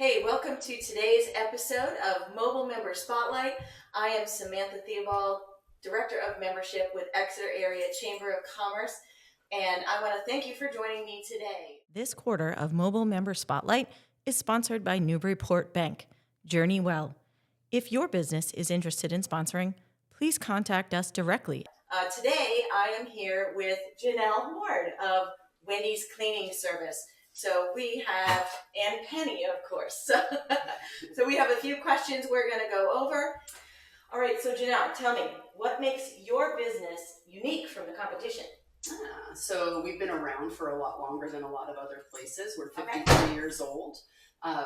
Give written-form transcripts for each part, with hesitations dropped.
Hey, welcome to today's episode of Mobile Member Spotlight. I am Samantha Theobald, Director of Membership with Exeter Area Chamber of Commerce, and I want to thank you for joining me today. This quarter of Mobile Member Spotlight is sponsored by Newburyport Bank. Journey well. If your business is interested in sponsoring, please contact us directly. Today, I am here with Janelle Hard of Wendy's Cleaning Service. So we have, and Penny, of course. So we have a few questions we're going to go over. All right, so Janelle, tell me, what makes your business unique from the competition? So we've been around for a lot longer than a lot of other places. We're 53 years old.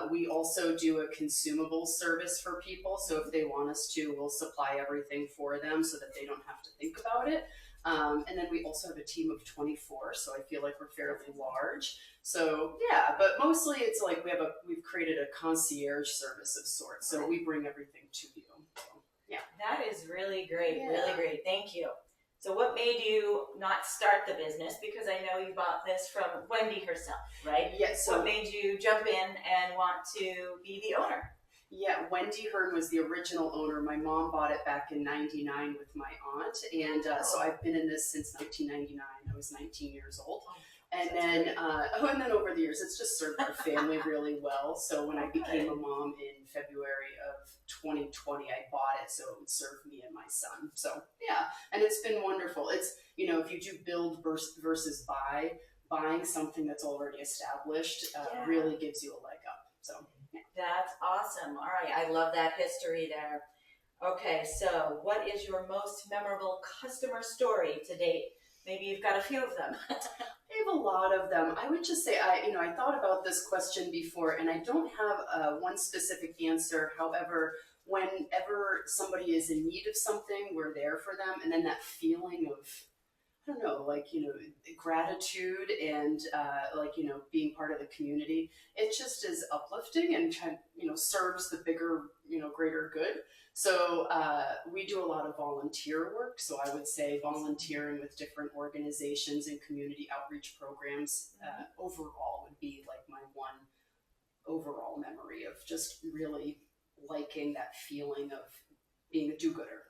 We also do a consumable service for people. So if they want us to, we'll supply everything for them so that they don't have to think about it. And then we also have a team of 24, so I feel like we're fairly large. So yeah, but mostly it's like we've created a concierge service of sorts. So we bring everything to you. So, yeah. That is really great, really great. Thank you. So what made you not start the business? Because I know you bought this from Wendy herself, right? Yes. So what made you jump in and want to be the owner? Yeah, Wendy Hard was the original owner. My mom bought it back in '99 with my aunt, and so I've been in this since 1999. I was 19 years old, and then over the years, it's just served our family really well. So when I became a mom in February of 2020, I bought it so it would serve me and my son. So yeah, and it's been wonderful. It's if you do build versus buy, buying something that's already established really gives you a leg up. So. That's awesome. All right. I love that history there. Okay. So what is your most memorable customer story to date? Maybe you've got a few of them. I have a lot of them. I would just say, I thought about this question before and I don't have one specific answer. However, whenever somebody is in need of something, we're there for them. And then that feeling of, I don't know, gratitude and being part of the community. It just is uplifting and serves the bigger, greater good. So we do a lot of volunteer work. So I would say volunteering with different organizations and community outreach programs overall would be like my one overall memory of just really liking that feeling of being a do-gooder.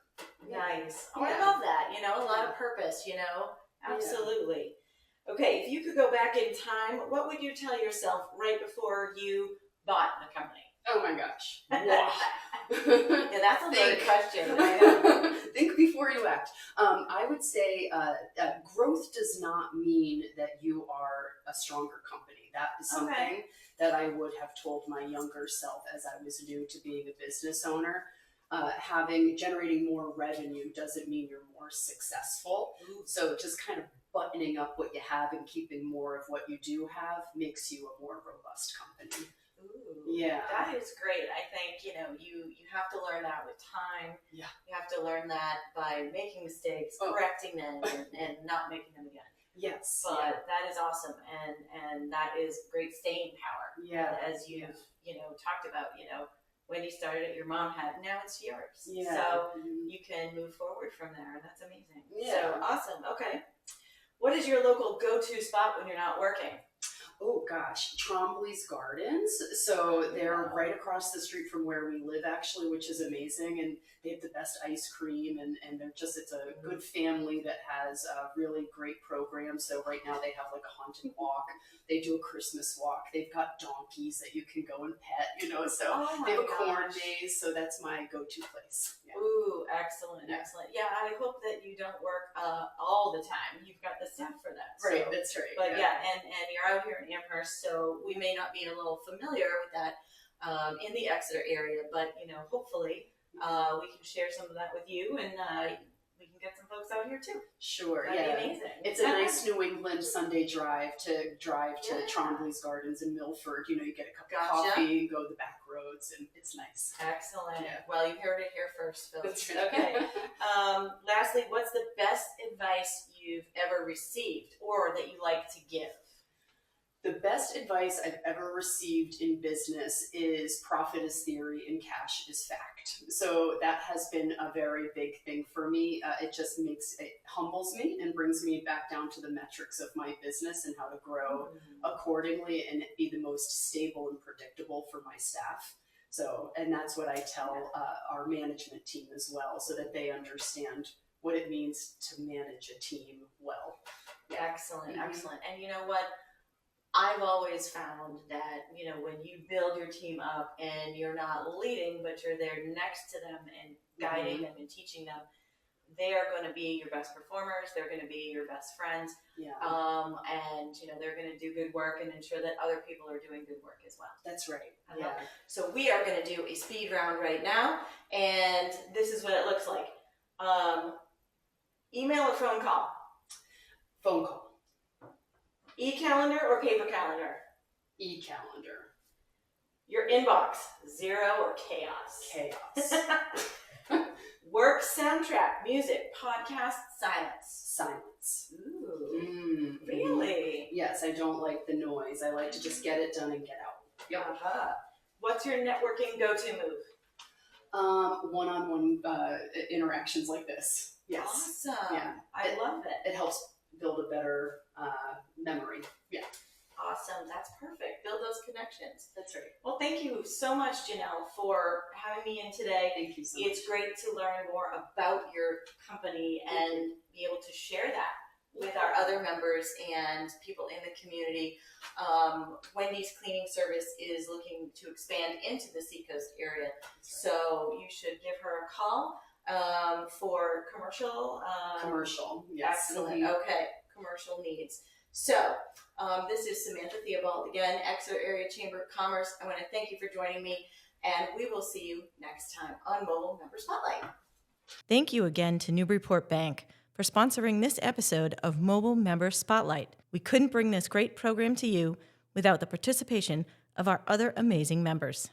Nice. Oh, I love that. A lot of purpose, Absolutely. Okay, if you could go back in time, what would you tell yourself right before you bought the company? Oh my gosh. Wow. Yeah, that's a big question. I know. Think before you act. I would say growth does not mean that you are a stronger company. That is something that I would have told my younger self as I was new to being a business owner. Generating more revenue doesn't mean you're more successful. So just kind of buttoning up what you have and keeping more of what you do have makes you a more robust company. Ooh, yeah, that is great. I think you have to learn that with time. Yeah, you have to learn that by making mistakes, correcting them, and not making them again. Yes, but that is awesome, and that is great staying power. Yeah, as you've talked about, Wendy started it, your mom had, now it's yours. Yeah. So you can move forward from there. That's amazing. Yeah. So awesome. Okay. What is your local go-to spot when you're not working? Oh gosh, Trombley's Gardens. So they're right across the street from where we live actually, which is amazing. And they have the best ice cream and it's a good family that has a really great program. So right now they have like a haunted walk. They do a Christmas walk. They've got donkeys that you can go and pet, so they have a corn maze. So that's my go-to place. Yeah. Ooh, excellent, excellent. Yeah, I hope that you don't work all the time. You've got the staff for that. Right, that's right. But and you're out here in Amherst, so we may not be a little familiar with that in the Exeter area, but hopefully we can share some of that with you, and we can get some folks out here too. Sure, That'd be amazing. It's a nice New England Sunday drive to Trombley's Gardens in Milford. You get a cup of coffee, go the back roads, and it's nice. Excellent. Yeah. Well, you heard it here first, folks. That's right. Okay. Lastly, what's the best advice you've ever received or that you like to give? The best advice I've ever received in business is profit is theory and cash is fact. So that has been a very big thing for me. It humbles me and brings me back down to the metrics of my business and how to grow accordingly and be the most stable and predictable for my staff. So, and that's what I tell our management team as well, so that they understand what it means to manage a team well. Excellent, excellent. And you know what? I've always found that, you know, when you build your team up and you're not leading, but you're there next to them and guiding them and teaching them, they are going to be your best performers. They're going to be your best friends. Yeah. And, you know, they're going to do good work and ensure that other people are doing good work as well. That's right. Yeah. So we are going to do a speed round right now. And this is what it looks like. Email or phone call? Phone call. E-calendar or paper calendar? E-calendar. Your inbox, zero or chaos? Chaos. Work soundtrack, music, podcast, silence. Silence. Ooh, really? Yes, I don't like the noise. I like to just get it done and get out. Yep. What's your networking go-to move? One-on-one interactions like this. Yes. Awesome. Yeah. I love it. It helps build a better memory. Yeah. Awesome. That's perfect. Build those connections. That's right. Well, thank you so much, Janelle, for having me in today. Thank you so much. It's great to learn more about your company and be able to share that with our other members and people in the community. Wendy's cleaning service is looking to expand into the Seacoast area, so you should give her a call for commercial. Commercial, yes. Excellent. Okay, commercial needs. So this is Samantha Theobald again, Exeter Area Chamber of Commerce. I want to thank you for joining me, and we will see you next time on Mobile Member Spotlight. Thank you again to Newburyport Bank for sponsoring this episode of Mobile Member Spotlight. We couldn't bring this great program to you without the participation of our other amazing members.